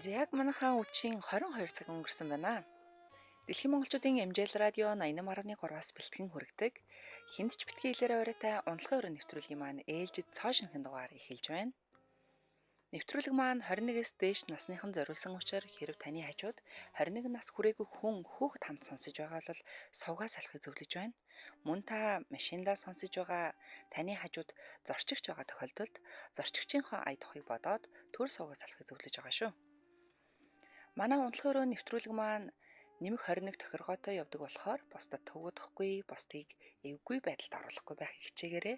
Яг манайхаа үдшийн 22 цаг өнгөрсөн байна. Дэлхийн монголчуудын MJL радио 88.3-аас бэлтгэн хүргэдэг хүнд ч битгий хэлээр оройтой унтлагын өрөө нэвтрүүлгийн маань ээлжид цоо шинхэн дугаар эхэлж байна. Нэвтрүүлэг маань 21-с дээш насныхан зориулсан учраас хэрэв таны хажууд 21 нас хүрээгүй хүн хүүхэд хамт сонсож байгаа бол сувгаас салахыг зөвлөж байна. Мөн та машиндаа сонсож байгаа таны хажууд зорчигч байгаа тохиолдолд зорчигчийнхоо ая тухыг бодоод төр сувгаас салахыг зөвлөж байгаа шүү. Манай унтлагын өрөө нэвтрүүлэг маань нэмэх 21 тохиргоотой явдаг болохоор бусдад төвөдөхгүй, бусдыг эвгүй байдалд оруулахгүй байхыг хичээгээрэй.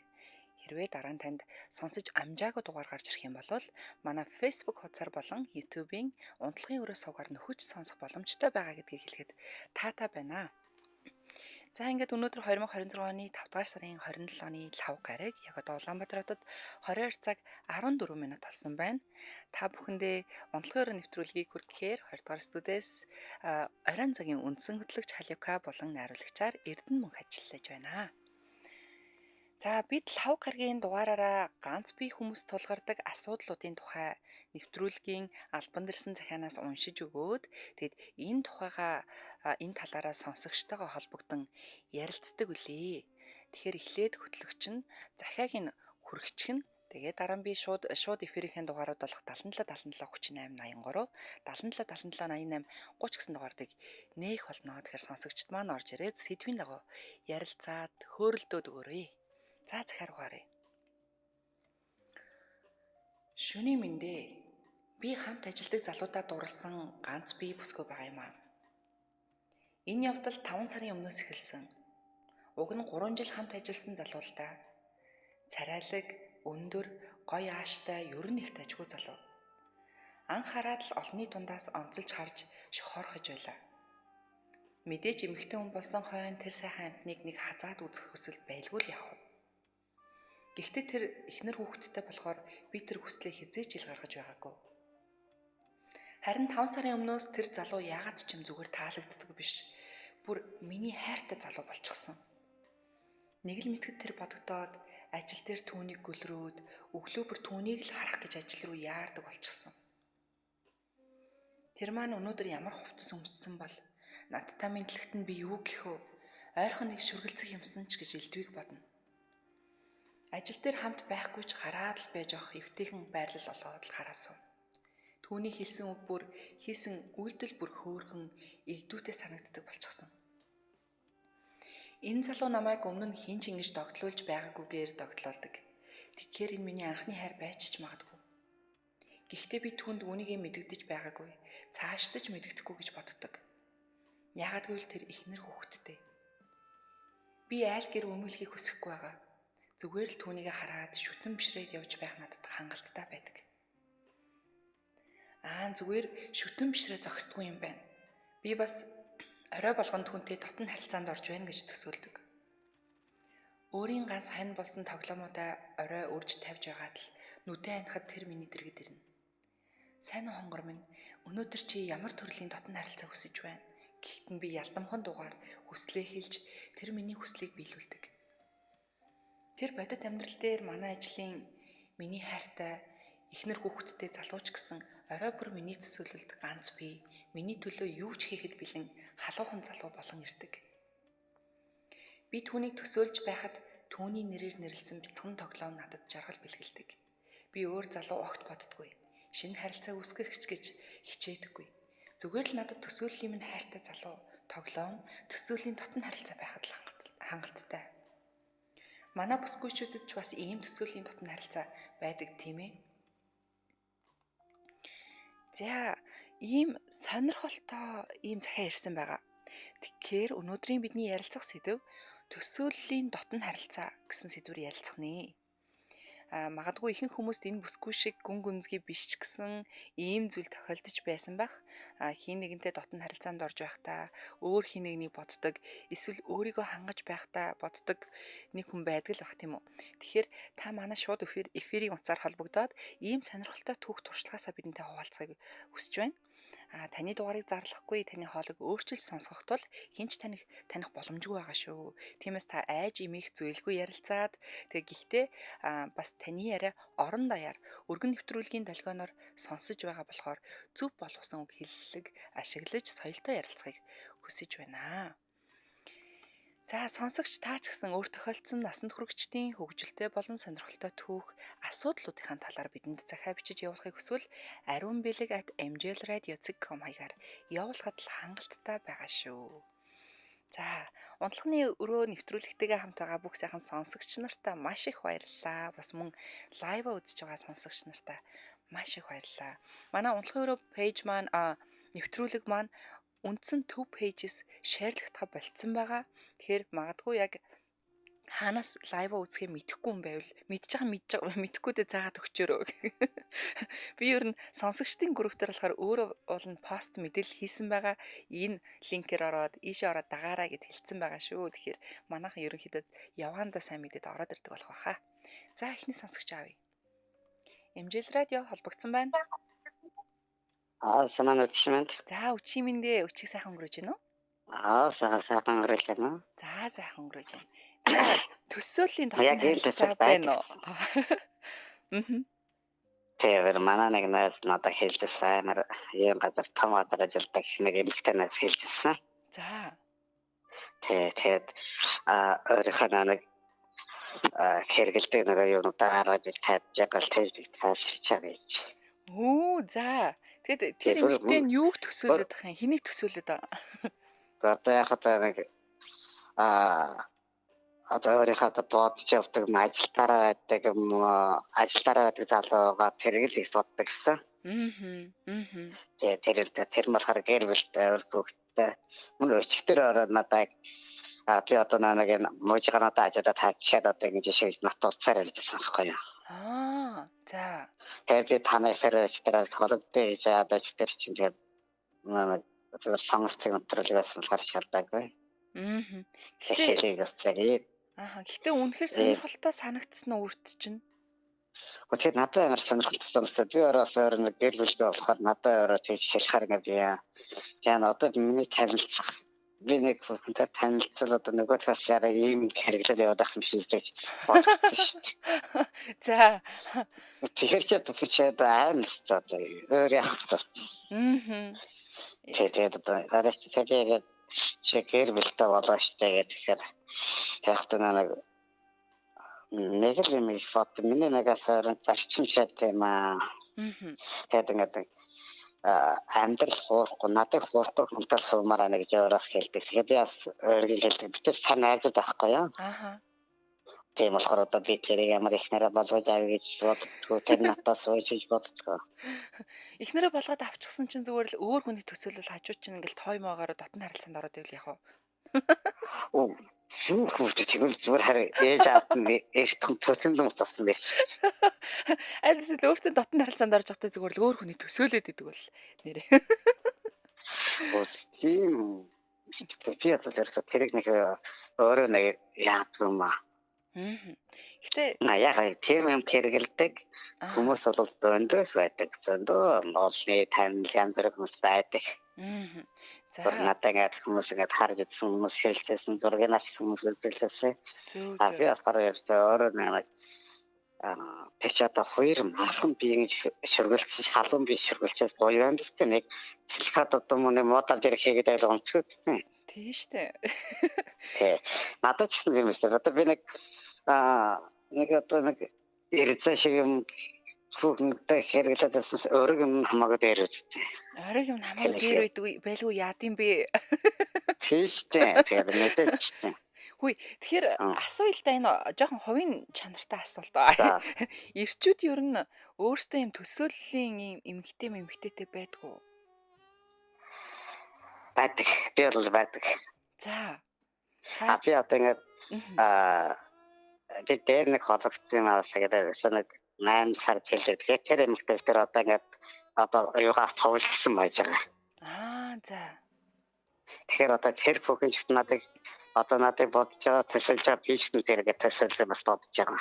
Хэрвээ дараа нь танд сонсож амжаагүй дугаар гарч ирэх юм бол манай Facebook хуудасаар болон YouTube-ийн унтлагын өрөө сувгаар нөхөж сонсох боломжтой байгаа гэдгийг хэлэхэд таатай байна. За ингээд өнөөдөр 2026 оны 5 дугаар сарын 27 оны 5 гараг яг одоо Улаанбаатар хотод 22 цаг 14 минут болсон байна. Та бүхэндээ унтлагын өрөө нэвтрүүлгийг хүргэхээр 2 дугаар студиэс оройн цагийн үндсэн хөтлөгч Халиука болон найруулагчаар Эрдэнэ мөнх ажиллаж байна. За бид 5 гарагийн дугаараараа ганц бие хүмүүс тулгардаг асуудлуудын тухай нэвтрүүлгийн албан дэрсэн захианаас уншиж өгөөд тэгэд энэ тухайга энэ талаараа сонсогчтойгоо холбогдсон ярилцдаг үлээ. Тэгэхээр эхлээд хөтлөгч нь захиагийн хүрэгч нь тэгээд дараа нь би шууд эфирийн дугаарууд болох 77 77 38 83 77 77 88 30 гэсэн дугаардыг нээх болно. Тэгэхээр сонсогчд маань орж ирээд сэдвийн дагуу ярилцаад хөөрөлдөөд өгөөрэй. За захиар угаарай. Шөнийн мэндэ би хамт ажилладаг залуудаа дурлсан ганц бие бүсгүй байгаа юм аа. Энэ явдал 5 сарын өмнөөс эхэлсэн. Уг нь 3 жил хамт ажилласан залуу л да. Царайлаг, өндөр, гоё ааштай, ерөн их тажгүй залуу. Анх хараад л олонний дундаас онцолж харж шохоорхож байлаа. Мэдээж эмэгтэй хүн болсон хойно тэр сайхан амьтныг нэг хазаад үзэх хүсэл байлгүй л яах вэ? Гэхдээ тэр эхнэр хүүхэдтэй болохоор би тэр хүслээ хизээч ил гаргаж байгаагүй. Харин 5 сарын өмнөөс тэр залуу яагаад ч юм зүгээр таалагддаг биш. Бүр миний хайртай залуу болчихсон. Нэг л мэтгэд тэр бодогдоод ажил дээр түүнийг гөлрөөд өглөө бүр түүнийг л харах гэж ажил руу яардаг болчихсон. Тэр маань өнөөдөр ямар хувцас өмссөн бол надтай мэдлэгт нь би юу гэхөө ойрхон нэг шүргэлцэх юмсан ч гэж элдвийг бодно. Ажил дээр хамт байхгүй ч хараад л байж авах эвтэйхэн байрлал олоод л хараасан. Түүний хэлсэн үг бүр хийсэн үйлдэл бүр хөөрхөн игдүүтэй санагддаг болчихсон. Энэ залуу намайг өмнө нь хин ч ингэж догтлуулж байгаагүйгээр догтлоолдог. Тэгэхээр энэ миний анхны хайр байж ч магадгүй. Гэхдээ би түүнд үүнийгээ мэдэгдэж байгаагүй. Цаашдаж мэдэгдэхгүй гэж боддог. Яагаад гэвэл тэр эхнэр хүүхэдтэй. Би айл гэр өмөлхийг хүсэхгүй байгаа. Зүгээр л түүнийгээ хараад шүтэн бишрээд явж байх надад хангалттай байдаг. Зүгээр шүтэн бишрээ зогсдгүй юм байна. Би бас орой болгон түүнтэй дотн харилцаанд орж байна гэж төсөөлдөг. Өөрийн ганц хань болсон тоглоомуудаа орой өрж тавьж байгаад л нүдэн анихад тэр миний дэргэд ирнэ. Сайн уу хонгор минь, өнөөдөр чи ямар төрлийн дотн харилцаа хүсэж байна? Гэхдээ би ялдамхан дугаар хүслээ хэлж тэр миний хүслийг биелүүлдэг. Тэр бодит амьдрал дээр манай ажлын миний хайртай эхнэр хүүхэдтэй залууч гэсэн орой бүр миний төсөөлөлд ганц би миний төлөө юу ч хийхэд бэлэн халуухан залуу болон ирдэг. Би түүнийг төсөөлж байхад түүний нэрээр нэрлсэн бяцхан тоглоом надад жаргал бэлгэлдэг. Би өөр залуу огт боддгүй. Шинэ харилцаа үүсгэх гэж хичээдэггүй. Зүгээр л надад төсөөллийн минь хайртай залуу, тоглоом, төсөөлийн дотн харилцаа байхад л хангалттай. Манай бүсгүйчүүдэд ч бас ийм төсөөлийн дотн харилцаа байдаг тийм ээ. За, ийм сонирхолтой ийм захиа ирсэн байгаа. Тэгэхээр өнөөдрийн бидний ярилцах сэдэв төсөөллийн дотн харилцаа гэсэн сэдвээр ярилцах нэ. Магадгүй ихэнх хүмүүст энэ бүсгүй шиг гүн гүнзгий биш ч гэсэн ийм зүйл тохиолдож байсан байх. Хин нэгэнтэй дотн харилцаанд орж байхдаа өөр хин нэгнийг боддог, эсвэл өөрийгөө хангаж байхдаа боддог нэг хүн байдаг л бах тийм үү. Тэгэхээр та манай шууд эфирийн утсаар холбогдоод ийм сонирхолтой түүх туршлагаасаа бидэнтэй хуваалцахыг хүсэж байна. Таны дугаарыг зарлахгүй таны хоолойг өөрчилж сонсгох тул хинч таних боломжгүй байгаа шүү. Тиймээс та айж имих зүйлгүй ярилцаад гэхдээ бас таны яриа орон даяар өргөн нэвтрүүлгийн долгионоор сонсож байгаа болохоор зөв боловсон үг хэллэг ашиглаж соёлтой ярилцахыг хүсэж байна. За сонсогч таа ч гэсэн өөр тохиолдсон насанд хүрэгчдийн хөгжилтэй болон сонирхолтой түүх асуудлуудын талаар бидэнд захиа бичиж явуулахыг хүсвэл arumbelэг@mjlradio.com хаягаар явуулахад л хангалттай байгаа шүү. За унтлагын өрөө нэвтрүүлэгтэйгээ хамт байгаа бүх сайхан сонсогч нартаа маш их баярлалаа. Бас мөн лайва үзэж байгаа сонсогч нартаа маш их баярлалаа. Манай унтлагын өрөө пэйж маань нэвтрүүлэг маань үндсэн төв пэйжээс шеэрлэгдэх болцсон байгаа. Тэгэхээр магадгүй яг хаанаас лайва үзэхээ мэдэхгүй юм байвал мэдэхгүйдээ заагаад өгчөөрөө. Би ер нь сонсогчдын группээр болохоор өөрөө болон пост мэдээлэл хийсэн байгаа. Энэ линкээр ороод ийшээ ороод дагаараа гэд хэлсэн байгаа шүү. Тэгэхээр манайхан ерөнхийдөө яваандаа сайн мэдээд ороод ирдэг болох байхаа. За эхний сонсогч аавь. MJL радио холбогдсон байна. Санаа өчмөнд. За өчиг минь өчиг сайхан өнгөрөөж байна уу? Сайхан өнгөрөөж байна. За сайхан өнгөрөөж байна. За төсөөлийн дотор харилцаа байна уу? Тэр манай нэг нас надад хэлжсэн юм газар том газар ажилтдаг нэг эмэгтэй нас хэлжсэн. За. Тэгээд өөрийнхөө нэг хэрэгэлдэг нэг юмудаа гаргаж тавьж таашчаач. За. Тэгэхээр тэр эмэгтэй нь юуг төсөөлөд байгаа юм? Хэнийг төсөөлөд байгаа? Одоо яг нэг одоо өөрийнхөө бодож явдаг ажилтаараа байдаг залуугаа тэргэл их боддог гэсэн. Тэгээд тэр болохоор гэр бүлтэй өөртөө мөн өчтөр ороод надад би одоо нэг мужигаа надад ажиадаа тавьчихад одоо ингэж шиг натурцаар хэлжсэн байхгүй юу. За. Тэгээд танайсаар өчтөр холбогдсон жаад өчтөр чинь тэгээд сонгоцсон өдрөлгөөс болохоор шалдаагүй. Гэхдээ үнэхээр сонирхолтой санагдсан нь үрт чинь. Тэгээд надад амар сонирхолтой санагдсан. Би өөрөө нэг гэр бүлтэй болохоор надад өөрөө тийч шалхаар ингээд яа одоо миний танилцах би нэг хүнтэй танилцал одоо нөгөө талаараа ийм хэрэглээд яваад ах юм шиг гэж бодсон шүү дээ. За. Тэгэхээр ч одоо аим л одоо өөр яах вэ? Тэгээд одоо арайч тэгээд чекэр бэлтэ болоо штэ гэхээр тэгтээ нэг л юм фот миний нагасаар зарчимшаад тийм тэгээд ингээд амьдрал хуурахгүй надад хуурахгүй хүнтэй суумаар нэг жавраас хэлдэг. Тэгээд яас өөргөл хэлдэг. Би тэр сайн найзууд байхгүй юу? Тийм болохоор одоо би тэрийг ямар ихнэрээ болгож авъя гэж боддгоо. Тэр надад сууж боддгоо. Ихнэрээ болгоод авчихсан чинь зүгээр л өөр хүний төсөөлөл хажууд чинь ингээл тоймоогоор дотн харилцаанд ороод ивэл яах вэ? Тэгвэл зүгээр хараа ээж аавтан ээж төсөөлөл юм болсон байх. Айлс л өөртөө дотн харилцаанд орж байхдаа зүгээр л өөр хүний төсөөлөд идэг бол нэрээ. Тийм. Би одоо тэрийг нэг өөрөө нэг яадаг юм аа. Гэтэ яг тийм юм хэрэгэлдэг хүмүүс бол зөндөөс байдаг. Зөндөө олны танил янз бүр хүмүүс байдаг. За. Надад ингээд хүмүүс ингээд харж идсэн хүмүүс хэлсэн зургийг наш хүмүүс үзүүлсэн. Би болохоор өөрөө нэг тэчата хоёр махан биеийн шүргэлцсэн шалган бие шүргэлцээс гоё юм гэдэг нэг сэлхад одоо мөн модал дэр хийгээд айл онцгойдсон. Тийм штэ. Надад ч юм эсвэл одоо би нэг ирцэн шиг юм хүүхнтэй хэрэглээдээс өрөг юм хамаагүй дээр үстэй. Орой юм хамаагүй дээр байлгүй яад юм бэ? Тийштэй. Тэгээд мэдээчтэй. Хүй тэгэхээр асууя л да энэ жоохон хувийн чанартай асуулт аа. Ирчүүд ер нь өөрсдөө юм төсөөллийн юм эмэгтэйтэй байдгүй. Байдаг. Би бол байдаг. За. Би одоо ингээд дээр нэг холбогдсон юм аа тэгээд нэг 8 сар хэлээд тэгэхээр тэр эмэгтэйгээр одоо ингээд одоо юугаа цовлсон байж байгаа. За. Тэгэхээр одоо тэр фокус надад бодож байгаа төсөлж байгаа биш үү тэргээ төсөлж бас бодож байгаа.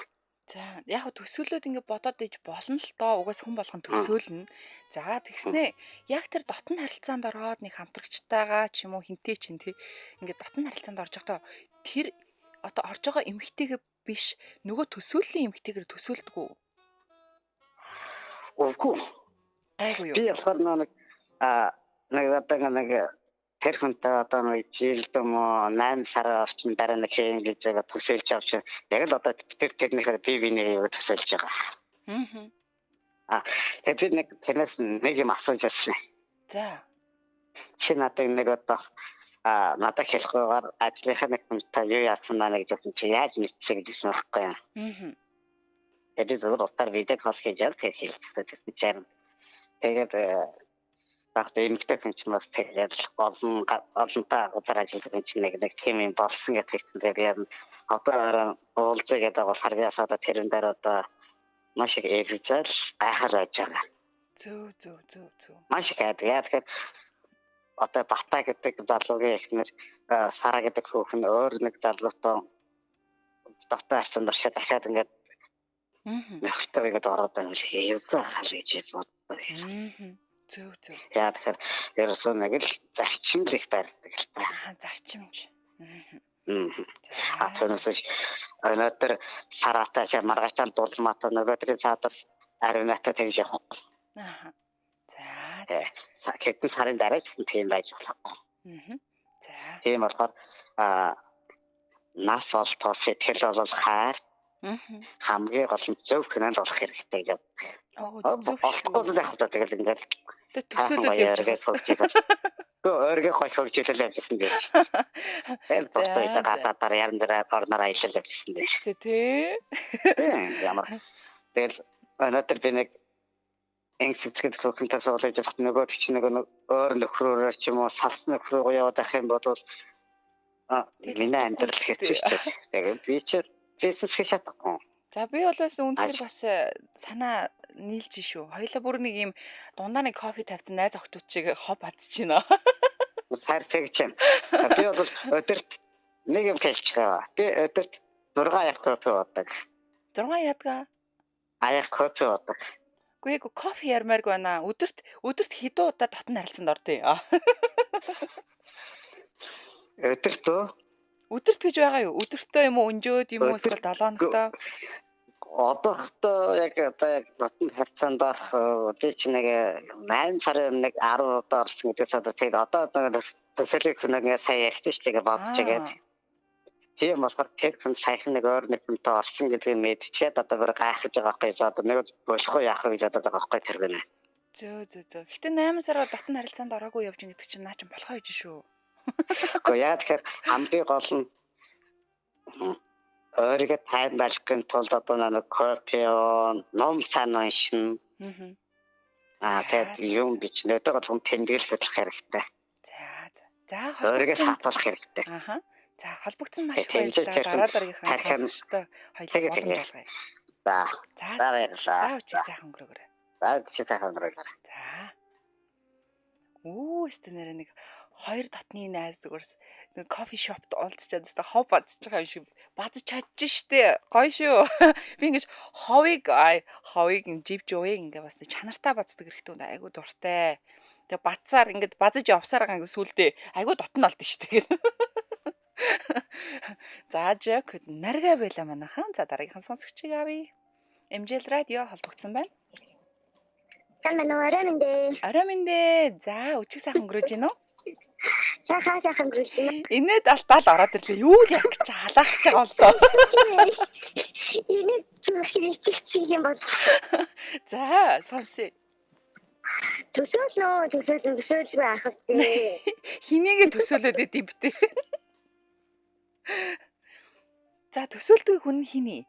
За яг хөө төсөөлөд ингэ бодоод иж болно л доо. Угаас хүн болгон төсөөлнө. За тэгснээ яг тэр дотн харилцаанд ороод нэг хамтрагчтайгаа ч юм уу хинтээ чин тий ингээд дотн харилцаанд орж байхдаа тэр одоо орж байгаа эмэгтэйгээ биш нөгөө төсөөллийн эмэгтэйгээр төсөөлдөг үү? Үгүй. Гайгүй юу? Би болохоор нэг одоо нэг тэр хүнтэй одоо нэг жилд юм уу 8 сар орчим дараа нэг ингэж төсөөлж авч яг л одоо тэрнийхээ бивний төсөөлж байгаа. Тэгээд нэг тэрнээс нэг юм асууж байсан. За. Чи надад нэг одоо надад хэлэхгүйгээр ажлынхаа нэг хүнтэй юу яасан байна гэж ասсан чи яаж мэдчихэ гэсэн байхгүй юу? Тэгээд зөвхөн утгаар видео кол хийж яах гэж хэлсэн. Тэгээд багт эмэгтэй хүн ч бас тэгээд олонтаа газар ажилладаг хүн чинь нэг тийм юм болсон гэж хэлсэн. Тэгээд одоо уулзъя гэдэг бол харьяасаа тэрэн дээр одоо маш их ээлжил гайхал байж байгаа. Зөө. Маш их яагаад одоо Бата гэдэг залуугийн эхнэр Сара гэдэг хүүхэн өөр нэг залуутай дотор харсан дуршаа дахиад ингээд нөхөртөө ингээд ороод байгаа юм шиг явцаа хал гэж боддог. Зөө. Яа тэгэхээр ерөөсөө нэг л зарчим л их барьдаг л та. Зарчимж. Тэрнээс өнөөдөр Сараатай маргааштай дуулмаатай нөгөөдрийн цаадас ариунаатай тэгж явах. За. Хэдэн сарын дараа ч тийм байж болох. За. Тийм болохоор нас олтоо сэтгэл бол хайр. Хамгийн гол нь зөв хөнөнд болох хэрэгтэй гэж боддог. Зөв шүү. Тэгэл ингээд төсөөлөл явж байгаа. Өөргөө хойш хөржүүлэл явжсэн гэж. Тэгээд бостой гадаадаар яран дээр орноор аялал явжсэн гэж. Шүү дээ тий. Ямар. Тэгэл өнөөдөр би нэг энгсэцгэд хөхөнтэй суулж явах нөгөө чинь нэг өөр нөхрөөр ч юм уу сас нөхрөө яваад ах юм бол миний амьдрал хэцүү. Тэгээд би ч бизнес хийчихсэн. За би болоос үнэхээр бас санаа нийлж шүү. Хоёлаа бүр нэг юм дундаа нэг кофе тавьсан найз охтууд чиг хоб бадж байна. Хайр тэгж юм. Би бол өдөрт нэг юм хэлчихээ. Би өдөрт 6 аяг кофе уудаг. 6 ядгаа? Аяг кофе уудаг. Үгүй ээ кофе ярмааргүй байна. Өдөрт хэдэн удаа дотн харилцаанд ордё. Өдөрт өдөрт гэж байгаа юу? Өдөртөө юм уу өнжөөд юм уу эсвэл 7 хоногтоо? Одоохтой яг дотн харилцаанд орох тий чи нэг 8 сарын нэг 10 удаа орсон гэдэг одоо тэгээд одоо төсөөлөх нэг сая ярьсан шүү дээ бодож байгаа. Тийм болохоор тэр хүн сайхан нэг өөр нэг хүнтэй орсон гэдгийг мэдчихээд одоо бүр гайхаж байгаа байхгүй одоо нэг болохгүй яах вэ гэж одоо байгаа байхгүй тэр гэнэ. Зөө. Гэтэ 8 сараа дотн харилцаанд ороогүй явж ингэдэг чинь наа чинь болохоо хийж шүү. Гэхдээ яа тэгэхээр хамгийн гол нь өөрийгөө тайван байлгахын тулд одоо нэг кофе ном сайн уншина. Тэгээд юм бич нөтөг болгон тэмдэглэж болох хэрэгтэй. За өөрийгөө хатуулах хэрэгтэй. За холбогдсон маш их баярлалаа. Дараа дараагийнхаа сонсогчтой хоёулаа боломжуулгая. За үчиг сайхан өнгөрөөгөө. За. Өстө нэрэ нэг хоёр дотны найз зүгээр нэг кофе шопт уулзчаад өстө хов бадж байгаа юм шиг бадж чадчих штэ. Гоё шүү. Би ингэж ховыг живж ууя ингээ бас чанартай баддаг хэрэгтэй юм айгу дуртай. Тэгээ бадцаар ингээд базаж явсаар байгаа ингээ сүулдэ айгу дотн олд штэ. За жак нарга байла манайхан. За дараагийнхаа сонсогчийг авъя. MJL радио холбогдсон байна. Орой минь. За өчиг сайхан өнгөрөөж гинөө? Сайхан өнгөрөөж байна. Инээд алтаал ороод ирлээ. Юу л ярих гэж халаах гэж байгаа бол доо. Инээд чиг юм бол. За сонсъё. Төсөөлгүй ахав дээ. Хинийгээ төсөөлөд идэв битээ. За төсөөлдөг хүн хиний?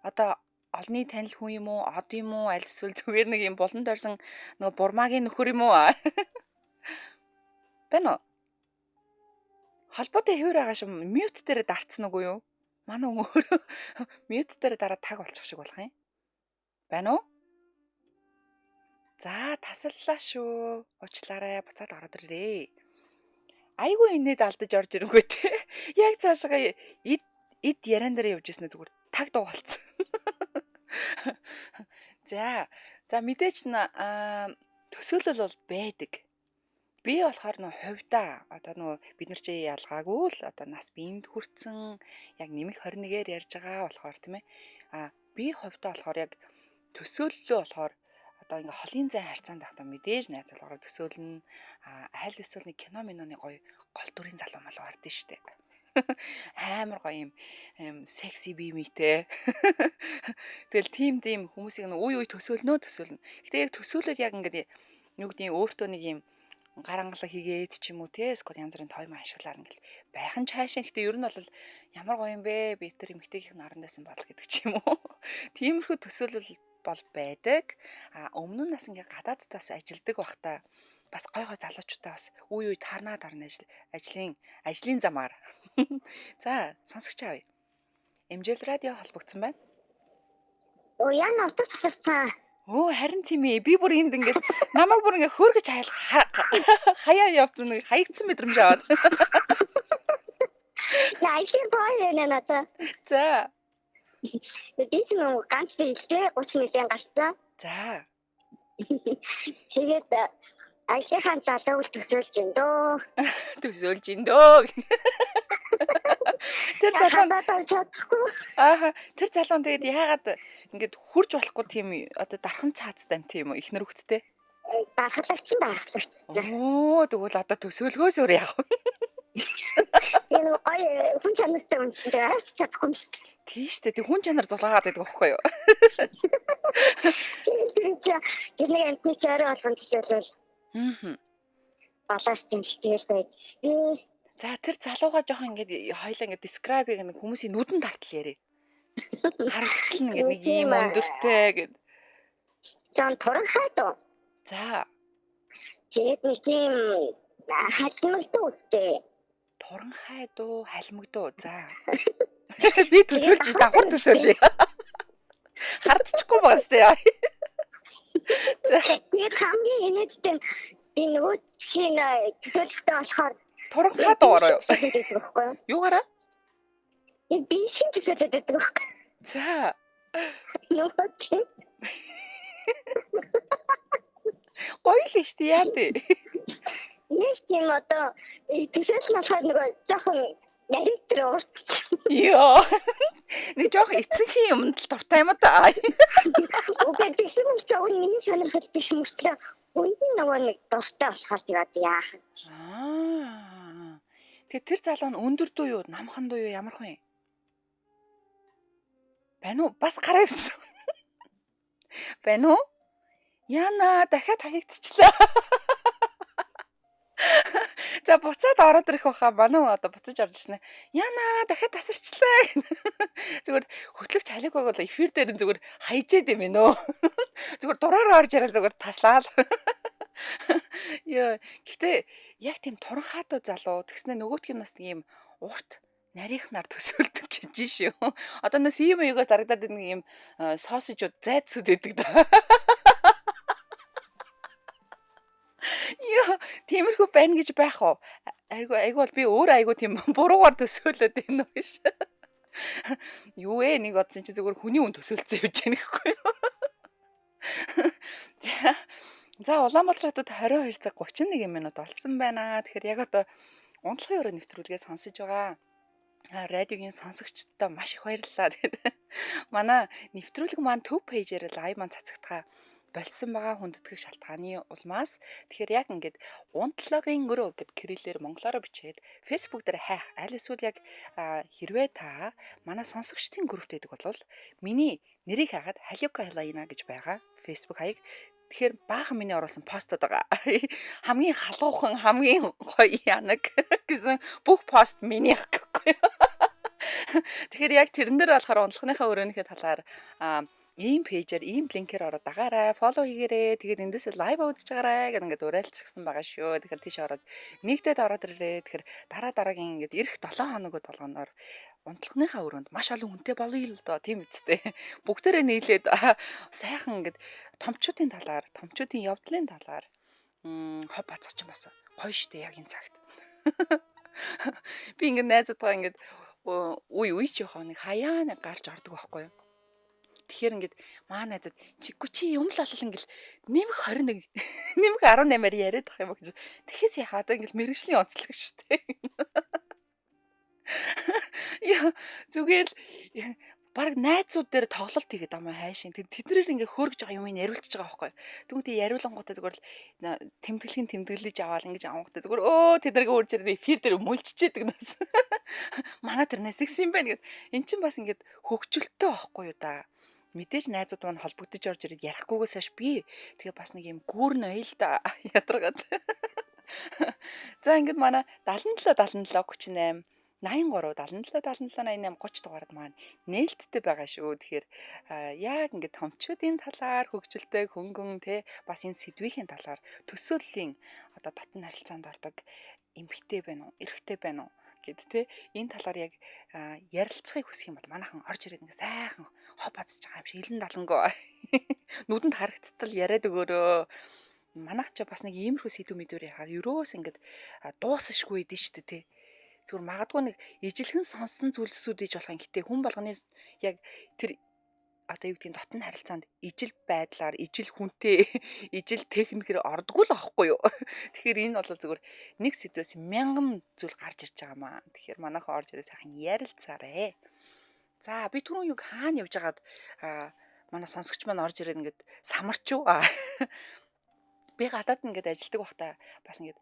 Одоо олны танил хүн юм уу? Од юм уу? Аль эсвэл зүгээр нэг юм болон дорсон нөгөө бурмагийн нөхөр юм уу? Бэнэ. Холбоотой хэвээр байгаа шүү. Мьют дээр дарцсан уу юу? Манай өөр мьют дээр дараа таг болчих шиг болох юм. Бэнэ үү? За тасаллаа шүү. Уучлаарай. Буцаад ороод ирээ. Айгүй инээд алдаж орж ирэнгөө те. Яг цаашгаа эд яран дээр явж ирсэн зүгээр таг дуугалцсан. За мэдээч төсөөлөл бол байдаг. Би болохоор нөө хувьдаа одоо нөгөө бид нар чи ялгаагүй л одоо нас биед хүрсэн яг нэмэх 21-ээр ярьж байгаа болохоор тийм ээ. Би хувьдаа болохоор яг төсөөллөө болохоор одоо ингээ холын зайн харьцаанд байхдаа мэдээж найз залгаараа төсөөлнө. Айл эсвэл нэг кино миноны гоё гол дүрийн залуу мал бардэн штэ. Амар гоё юм секси бимитэй. Тэгэл тийм хүмүүсийг үе төсөөлнө. Гэтэ яг төсөөлөд яг ингээд юу гэдгийг өөртөө нэг юм гарангалаа хийгээд ч юм уу те эсвэл янз бүрийн тойм ашиглаар ингээл байхын цаашаа. Гэтэ ер нь бол ямар гоё юм бэ? Би тэр эмэгтэйгийн нарандаас юм бол гэдэг ч юм уу. Тиймэрхүү төсөөлөл бол байдаг. Өмнө нь бас ингээ гадаадд бас ажилдаг байхдаа бас гой залуучуудаа бас үе тарнаад орно ажлын замаар. За сонсогч аав. Эмжэл радио холбогдсон байна. Яна утас тасарсан. Харин тийм ээ. Би бүр энд ингээд намайг бүр ингээд хөөргөж хаяа явсан нэг хаягдсан мэдрэмж аваад. Яйшин боо нэнэ. За. Бид нэг ганц хэлтэй 30 милион гарсан. За. Тэгээд Айшихан залууг төсөөлж ин дөө. Төсөөлж ин дөө. Тэр залуу тэр залуу тэгээд яагаад ингээд хурж болохгүй тийм одоо дархан цаацтай юм тийм үү ихнэр хөвгттэй. Бахарлагч. Тэгвэл одоо төсөөлгөөс өөр яах вэ? Энэ гоё хүн чанартай хүн чинь авч чадахгүй юм шиг. Тийм шүү дээ. Тэг хүн чанар зулгаагаад байдаг байхгүй юу? Тэр нэг амтны чараа болгон төсөөлөл. Балаас тэмцтэй байж. За тэр залууга жоох ингээд хоёлаа ингээд describe-ыг нэг хүмүүсийн нүдэн тартал ярив. Харагдтал нь ингээд нэг ийм өндөртэй гэд. Жан торонхай доо. За. Тэгээд нэг тийм халимагтай үстэй. Торонхай дуу, халимагдуу. За. Би төсөөлж давхар төсөөлье. Хардчихгүй байгаас тээ. За. Тэгээд хамгийн энэжтэй би нөгөө чинь төсөөлөлтөй болохоор торонхай дуугаараа юу? Юугаараа? Би шин төсөөлөд байдаг байхгүй. За. Нөгөө чинь гоё л шүү дээ яа дээ. Нэг тийм одоо төсөөлөл болохоор нөгөө жоохон нарийнтэр уурч. Йоо. Нэг жоох эцэнхийн юмд л дуртай юм да. Окей, тийм ч яг миний сонирхол биш юм шиг. Үндэн нөгөө нэг дуртай болохоор тэгээд яах. Тэгээ тэр залуу нь өндөр дуу юу, намхан дуу юу ямар хүн юм? Байна уу? Бас гараа явсан. Байна уу? Яна дахиад хаягдчихлаа. За буцаад ороод ирэх баха. Манай одоо буцаж орж ирсэн. Яна дахиад тасарчлаа. Зүгээр хөтлөгч халиг бол эфир дээр нь зүгээр хайжээд юм ээ нөө. Зүгээр дураараа орж ирэл зүгээр таслаа. Яа, гэтээ яг тийм туранхаатай залуу тэгснэ нөгөөтгий нас нэг юм урт нарийнхнаар төсөөлдөг гэж шүү. Одоо нас ийм юугаар зарагдаад нэг юм сосижууд зайдсууд байдаг да. Яа, тиймэрхүү байна гэж байх уу? Айгу бол би өөр айгу тийм буруугаар төсөөлөд байна уу гэж. Юу нэг одсон чи зүгээр хүний үн төсөөлцөө явж байгаа гэхгүй юу? За Улаанбаатар хотод 22 цаг 31 минут болсон байна. Тэгэхээр яг одоо унтлагын өрөө нэвтрүүлгээ сонсож байгаа радиогийн сонсогчдод маш их баярлалаа. Манай нэвтрүүлэг маань төв пэйжээр лайв маань цацагдгаа болсон байгаа хүндэтгэх шалтгааны улмаас тэгэхээр яг ингээд унтлагын өрөө гэд кириллээр монголоор бичээд фэйсбүүк дээр хайх аль эсвэл яг хэрвээ та манай сонсогчдын группт байдаг бол миний нэрийг хагаад халиука хэлайна гэж байгаа фэйсбүүк хаяг. Тэгэхээр баахан миний оруулсан постод байгаа. Хамгийн халуухан, хамгийн гоё янаг гэсэн бүх пост минийх гэхгүй. Тэгэхээр яг тэрэн дээр болохоор унтлагынхаа өрөөнийхөө талаар ийм пэйжээр ийм линкээр ороод дагаарай, фоллоу хийгээрэй. Тэгээд эндээс лайв үзэж байгаарай гэх ингээд уриалчихсан байгаа шүү. Тэгэхээр тийш ороод нэгдээд ороод ирээрэй. Тэгэхээр дараагийн ингээд эх 7 хоногуд болгоноор унтлагынхаа өрөөнд маш олон хүнтэй болъё л доо тийм үстэй. Бүгдээрээ нийлээд сайхан ингээд томчуудын талаар, томчуудын явдлын талаар хов бацаач юм бас гоё штэ яг энэ цагт. Би ингээд найзуудгаа ингээд үе ч явах нэг хаяа нэг гарч ордог байхгүй юу? Тэгэхээр ингээд маа найзад чиггүй чи юм л олол ингээл нэмэх 21 нэмэх 18-аар яриад байгаа юм гэж. Тэхээс яхаа одоо ингээл мэрэгжлийн онцлог шүү дээ. Яа зүгээр л баг найзууд дээр тоглолт хийгээд байгаа юм хайшин. Тэднэр ингээ хөөргөж байгаа юм яриулчихж байгаа байхгүй. Тэгвэл яриулангуудаа зүгээр л тэмдэглэж аваад ингэж авангуудаа зүгээр тэднэргээ үрж ирээд эфир дээр мөлччихэд нас. Манай тэр нэсгсэн юм байна гэд. Эн чинь бас ингээд хөгжөлттэй байхгүй юу да. Мэдээж найзууд маань холбогдож орж ирээд ярихгүйгээс хойш би тэгээ бас нэг юм гүүр ноёл да ядаргаад. За ингээд манай 77 38 83 77 77 88 30 дугаард маань нээлттэй байгаа шүү. Тэгэхээр яг ингээд томчуудын талаар хөгжилтэй хөнгөн те бас энэ сэдвийн талаар төсөөллийн одоо дотн харилцаанд ордог эмгтэй байна уу, эрэгтэй байна уу гэд те энэ талаар яг ярилцахыг хүсэх юм бол манайхан орж ирээд ингээ сайхан хов бацж байгаа юм шиг илэн далангоо нүдэнд харагдтал яриад өгөөрөө. Манайх ч бас нэг иймэрхүү сэдв мэдвэр яхаар ерөөс ингээд дуусашгүй дээ шүү дээ те. Зүгээр магадгүй нэг ижилхэн сонсон зүйлсүүд иж болох юм. Гэтэ хүн болгоны яг тэр одоо юу гэдгийг дотн харилцаанд ижил байдлаар, ижил хүнтэй, ижил техникээр ордгоо л аахгүй юу. Тэгэхээр энэ бол зүгээр нэг сэдвээс 1000 зүйл гарч ирж байгаа маа. Тэгэхээр манайхан орж ирээ сайхан ярилцаарэ. За би түрүүн юг хаана явж байгаад манай сонсогч маань орж ирээд ингээд самарчуу. Би гадаад ингээд ажилдаг байхдаа бас ингээд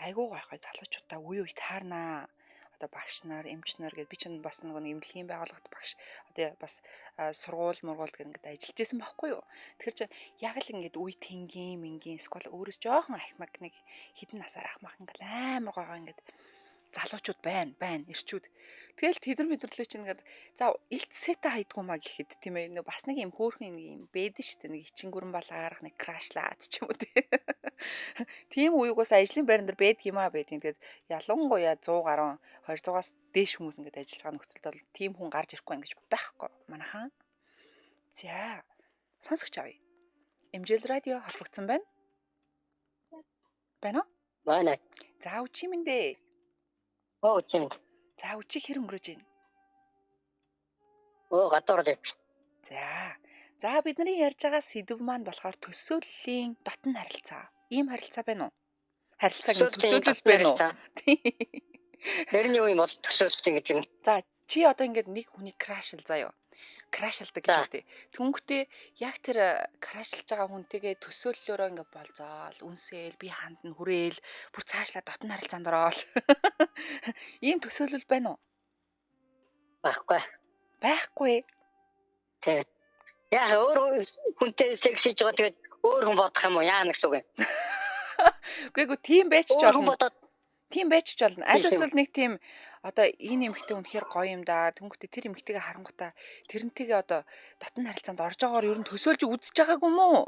айгуу гайхай залуучуудаа үе үе таарнаа. Одоо багш нар, эмч нар гэдэг би ч бас нэг эмнэлгийн байгууллагт багш одоо бас сургууль мургуул гэдэг ингээд ажиллаж исэн байхгүй юу. Тэгэхээр чи яг л ингээд үе тэнгийн, мингийн эсвэл өөрөөс жоохон ахмаг нэг хідэн насаар ахмах ингээд амар гойгоо ингээд залуучууд байна ирчүүд. Тэгэл тэдэр мэдэрлээ чинь ингээд за илт сета хайдгуу маа гэхэд тийм ээ бас нэг юм хөөрхөн юм бэдэн штэ нэг ичингүрэн балаарах нэг крашлаад ч юм уу тийм үеигээс ажлын байран дээр байдаг юм аа байдیں۔ Тэгээд ялангуяа 100 гаруй 200-аас дээш хүмүүс ингээд ажиллаж байгаа нөхцөлд бол тийм хүн гарч ирэхгүй ингэж байхгүй манайхан. За сонсогч авъя. MJL радио холбогдсон байна. Байна уу? Байна. За үчи минь дээ. Тийм. За үчиг хэр өнгөрөөж байна? Гадуур л. За бидний ярьж байгаа сэдв маань болохоор төсөөллийн дотн харилцаа. Ийм харилцаа байна уу? Харилцааг нь төсөөлөл байна уу? Тэрний үе бол төсөөлсөн гэдэг нь. За чи одоо ингээд нэг хүний крашл заяа. Крашлдаг гэж үү. Түнхтээ яг тэр крашлж байгаа хүнтэйгээ төсөөллөөрөө ингээд болзоол, үнсээл, би хандна, хүрээл, бүр цаашлаа дотн харилцаанд ороод. Ийм төсөөлөл байна уу? Байхгүй. Тийм. Яа өөр хүнтэй сексиж байгаа тэгээд өөр хүн бодох юм уу? Яа нэгс үг юм. Үгүй тийм байж ч болно. Тийм байж ч болно. Аль эсвэл нэг тийм одоо энэ эмэгтэй үнэхээр гоё юм да. Түнхтээ тэр эмэгтэйгээ харангуйтаа тэрнтэйгээ одоо дотн харилцаанд орж байгаагаар ер нь төсөөлж үзэж байгаагүй мүү?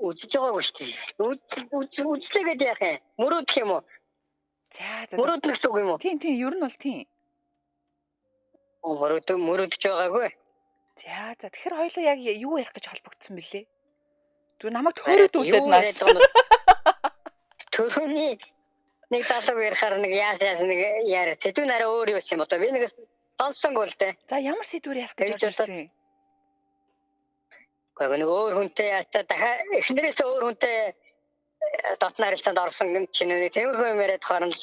Үзэж байгаагүй шүү дээ. Үзлээгээд яах юм? Мөрөөдөх юм уу? За. Мөрөөдөх гэсэн үг юм уу? Тийм ер нь бол тийм. Мөрөөдөж байгаагүй. За тэгэхээр хоёулаа яг юу ярих гэж холбогдсон бэлээ? Түр намайг төөрөөд үлээд нас. Төрөний нэг талаг ярихаар нэг яас нэг яриа. Тэдүү нараа өөр юу юм одоо би нэг сонсонгүй л дээ. За ямар сэдвэр ярих гэж орж ирсэн? Гэхдээ нэг өөр хүнтэй яастаа дахиад эхнэрээс өөр хүнтэй дотн харилцаанд орсон чинь нэг тиймэрхүү юм яриад хооронд.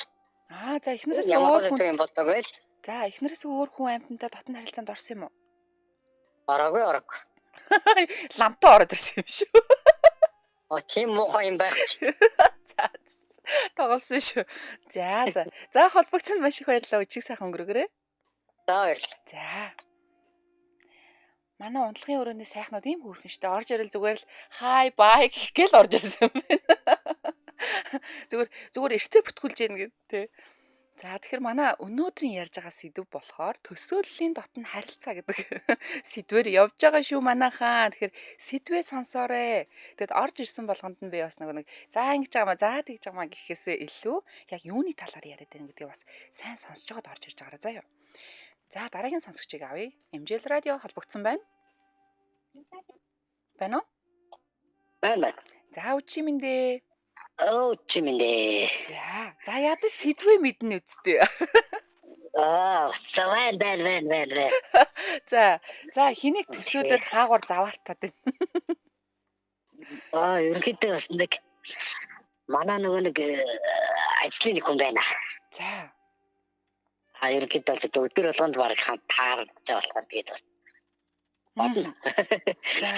За эхнэрээс өөр хүн болдог байл. За эхнэрээс өөр хүн амьтантай дотн харилцаанд орсон юм уу? Ороогүй. Ламтаа ороод ирсэн юм шүү. Тийм муухай юм байх. За тоглосон шүү. За холбогдсон маш их баярлалаа. Өчиг сайхан өнгөрөөгөө. За баярлалаа. За. Манай унтлагын өрөөний сайхнууд ийм хөөрхөн штэ. Орж ирэл зүгээр л хай бай гэл орж ирсэн юм байна. Зүгээр эрцээ бүтгүүлж яах гээд тий. За тэгэхээр манай өнөөдрийн ярьж байгаа сэдв болохоор төсөөллийн дотн харилцаа гэдэг сэдвээр явж байгаа шүү манайхаа. Тэгэхээр сэдвээ сонсоорой. Тэгэд орж ирсэн болгонд нь би бас нэг за ингэж байгаа маа, за тэгж байгаа маа гэхээсээ илүү яг юуны талаар яриад байна гэдгийг бас сайн сонсож байгаад орж ирж байгаарай заяа. За дараагийн сонсогчийг авъя. MJL радио холбогдсон байна. Байна уу? Байна. За үчи минь дээ. Чимэлээ. За ядаж сэдвээ мэднэ үсттэй. Сайн. За хэнийг төсөөлөд хаагур заваартаад байна. Ерөнхийдөө бас нэг манай нөгөө нэг ажлын нэг хүн байна. За. Ерөнхийдөө өдөр болгонд баг таарч байгаа болохоор тэгээд бас. За.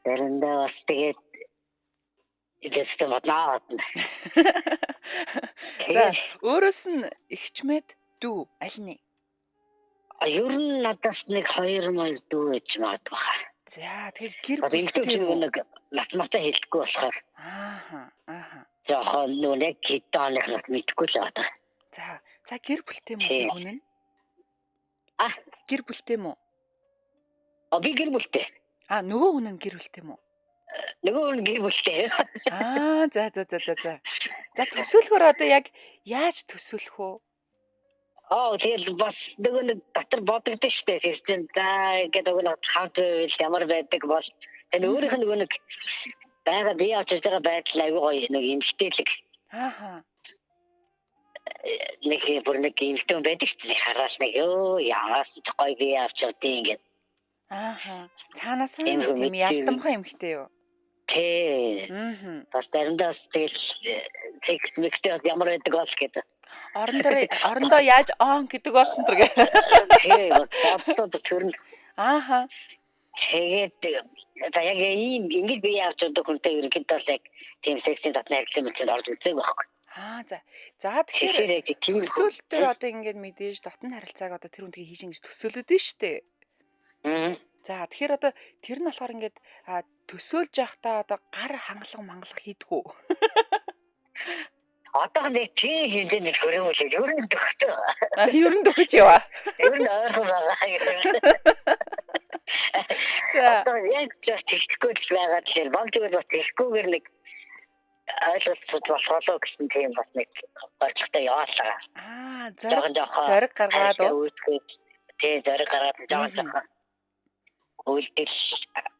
Тэрэндээ бас тэгээд идэвхтэй бодноо. За, өөрөөс нь ихчмэд дүү аль нь? Ер нь надаас нэг 2 мөр дүү гэж магадгүй хаа. За, тэгээд гэр бүлтэй юм уу? Нэг насмасаа хэлэхгүй болохоор. Ааха. Жохон нэг хитааных нас мэдгүй л байна. За гэр бүлтэй юм уу тэр хүн нь? Гэр бүлтэй юм уу? Би гэр бүлтэй. Нөгөө хүн нь гэр бүлтэй юм уу? Нөгөө хүн гэр бүлтэй. За. За төсөөлөхөр одоо яг яаж төсөөлөх вэ? Тэгээд бас нөгөө нэг дотор бодогдсон шүү дээ. Тэгсэн гэдэг нэг хамт ямар байдаг бол тэр өөрийнх нь нөгөө нэг байгаа бие очиж байгаа байдал аягүй гоё нэг эмгтээлэг. Нэг бүр нэг эмгтэн байдаг ч хараас нэг яаас ч гоё бие авч явдیں۔ Ингээд. Цаанаас нь тийм ялтамхан эмгтэй юу? Тий. Бас заримдаа тэгэл секс мэгтэй ямар байдаг бол гэдэг. Орондоо яаж гэдэг болсон тэр гэ. Тий, бас бодсод төрн. Тэгээд яг ийм ингэж бие авч явдаг хүнтэй ерөнхийдөө яг тийм сексийн татны харилцаанд орж үзэх байхгүй. За тэгэхээр төсөөл дээр одоо ингэж мэдээж дотн харилцааг одоо тэр хүнтэй хийж ингэж төсөөлөд нь штэ. За тэгэхээр одоо тэр нь болохоор ингэж төсөөлж явахдаа одоо гар хангалах хийдгүү. Одоо нэг тийм хэмжээний хөрөмөл ер нь төгтөө. Ер нь төгөж яваа. Ер нь ойрхон байгаа. За. Одоо яг тэгэхгүй л байгаа тэгэхээр багтгал бас тэгэхгүйгээр нэг ойлголцож болохоо гэсэн тийм бас нэг орчлогтой яваалаа. Зориг гаргаад тий зориг гаргаад жоохон үйлдэл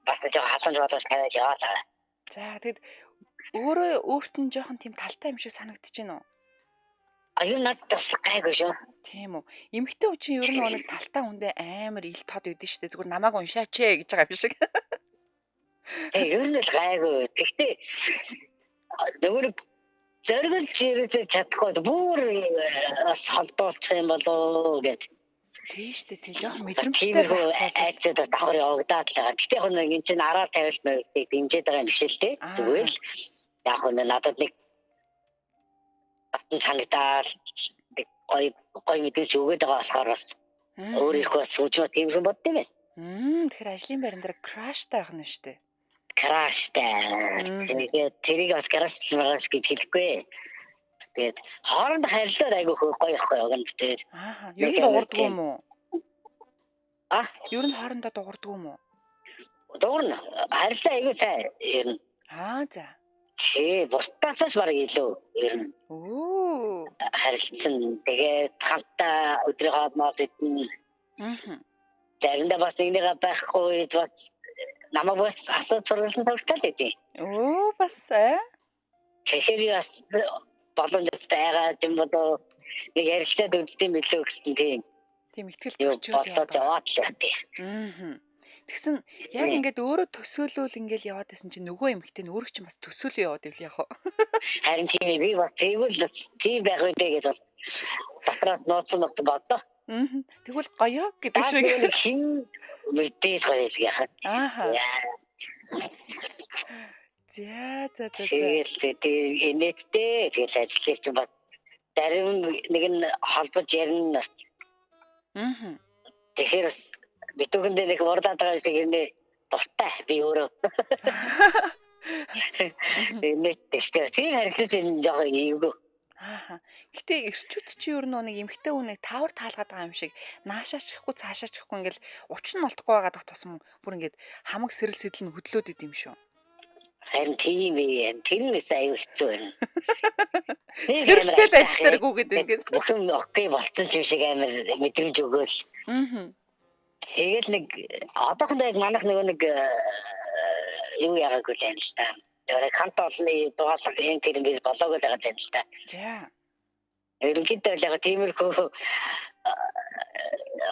бас жоохон хасанж бодож тавиад яваалаа. За тэгэд өөрт нь жоохон тийм талтай юм шиг санагдаж байна уу? Юу надад гайгүй шүү. Тийм үү. Эмэгтэй хүн чинь ер нь нэг талтай хүндээ амар ил тод өгдөн штэ. Зүгээр намайг уншаач гэж байгаа юм шиг. Ер нь л гайгүй. Гэхдээ нөгөө зориглож ирээд чадахгүй бүр холдуулчих юм болоо гэж. Тийм штэ. Тий жоохон мэдрэмжтэй байх тул айцад давхар явагдаад л байгаа. Гэхдээ яг нэг энэ чинь араа тавилт мөрөдийг дэмжиж байгаа юм биш л дээ. Тэгвэл яг надад нэг атын санагдаад гоё мэдээж өгöd байгаа болохоор бас өөрийнхөө сүүжмө тийм юм бодд юм байна. Тэгэхээр ажлын байран дээр краштай байх нь шүү дээ. Краштай. Тэгээд тэрийг бас крашмаас гэж хэлэхгүй. Тэгээд хооронд харилцаад айгүй гоё ихгүй яг нь тэгээд. Ер нь дуурдгүй юм уу? Ер нь хоорондоо дуурдгүй юм уу? Дуурна. Харилцаа айгүй сайн ер нь. За. Бусдаас бараг илүү ер нь. Харилцсан. Тэгээд хамтаа өдрийн хоолмол идэн. Заримдаа бас нэгнийгээ байхгүй бас намайг бас асууж сургуулсан төгсгөл өгдөө. Бас Тэгэхээр бас боломжтой байгаа юм болоо нэг ярилцаад үздэм билүү гэсэн тийм ихтгэл төрчөөл яваад. Тэгсэн яг ингээд өөрөө төсөөлөл ингээл яваад байсан чинь нөгөө эмэгтэй нь өөрөө ч бас төсөөлөө яваад ивэл яах вэ? Харин тийм би бас тэгвэл тийм байх үедээ гэж бол дотроос нууцсан боддоо. Тэгвэл гоё гэдэг шиг. Хин мэдээж гоё яах. За. Тэгээд энэттэй тэгэл ажиллаж чинь бод зарим нэг нь холбож ярина. Тэгэхээр битүүгэндээ нэг урдаад байгаа шиг энэ дуртай би өөрөө. Энэттэй тийм харилцаж энэ жоо эвгүй. Гэтэ эрчүүд чи ер нь нэг эмхтэй хүнийг таавар таалгаад байгаа юм шиг наашаачихгүй цаашаачихгүй ингээл уч нь олдохгүй байгаад тусам бүр ингээд хамаг сэрэл сэдэл нь хөдлөөд идэм шүү. Харин тийм ээ. Тэр нь аюул хэцүү байна. Сэрэлтэл ажиллааргүй гэдэг ингээд. Бүхэн окей болчихсон юм шиг амар мэдрэмж өгөөл. Тэгэл нэг одоохондоо яг манайх нэг юу яагаагүй л юм л та. Яг хамт олонны дугаалга энэ тэр ингэж болоог л байгаа юм л та. За. Ерөнхийдөө яг тиймэрхүү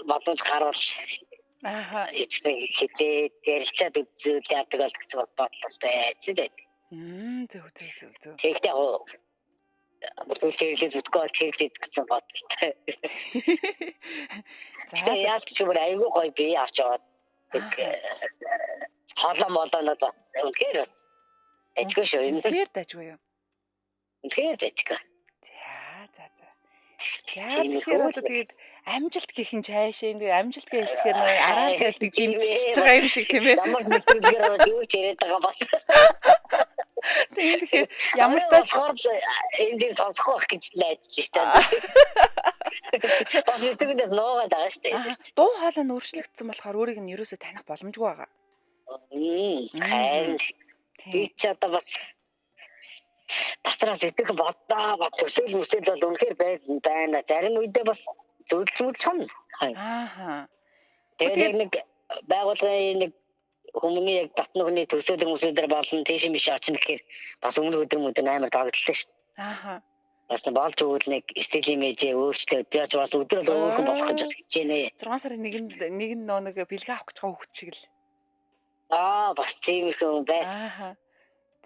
бодож гарвал Ааха. Хитээ ярилцаад үзүүл яадаг бол гэсэн бодлоо байж дээ. Зөв. Тэгтээ бүртгүүлээд зүтгэл хийлээд гэсэн бодлоо. За Яг ч юм айгүй гоё би авч яваад хоолоо молоонод үнэхээр ажгүй шүү. үнэхээр дажгүй юу? Үнэхээр ажгүй. За. Тэгэхээр одоо тэгээд амжилт гэх юм цаашаа энэ амжилт гэж хэлчихээр нөө араар тавьдаг дэмжиж байгаа юм шиг тийм ээ. Ямар нэвтрүүлгээр юу ч яриад байгаа бас. Тэгэхээр ямар тач энд сонсох байх гэж найдаж байна. Бас нэвтрүүлгээр нуугаад байгаа шүү дээ. Дуу хоолой нь өөрчлөгдсөн болохоор өөрийг нь ерөөсөө таних боломжгүй байгаа. Би ч одоо бас Батраас идэх бодоо төсөөл мөсөл бол үнэхээр байна. Зарим үедээ бас зөвлөмөл чам. Ааха. Тэгээд нэг байгууллагын нэг хүмүүний яг татны хүний төсөөлөг мөсөлдөр болон тийш биш очно гэхээр бас өмнө өдөр амар дагдлаа шүү дээ. Ааха. Бас болж өгвөл нэг стил имижээ өөрчлөөд яаж бас өдөр өөрхөн болох гэж хичээнэ. 6 сарын нэг нэг бэлгээ авах гэж байгаа хөвгт шиг л. Бас тийм их юм байна. Ааха.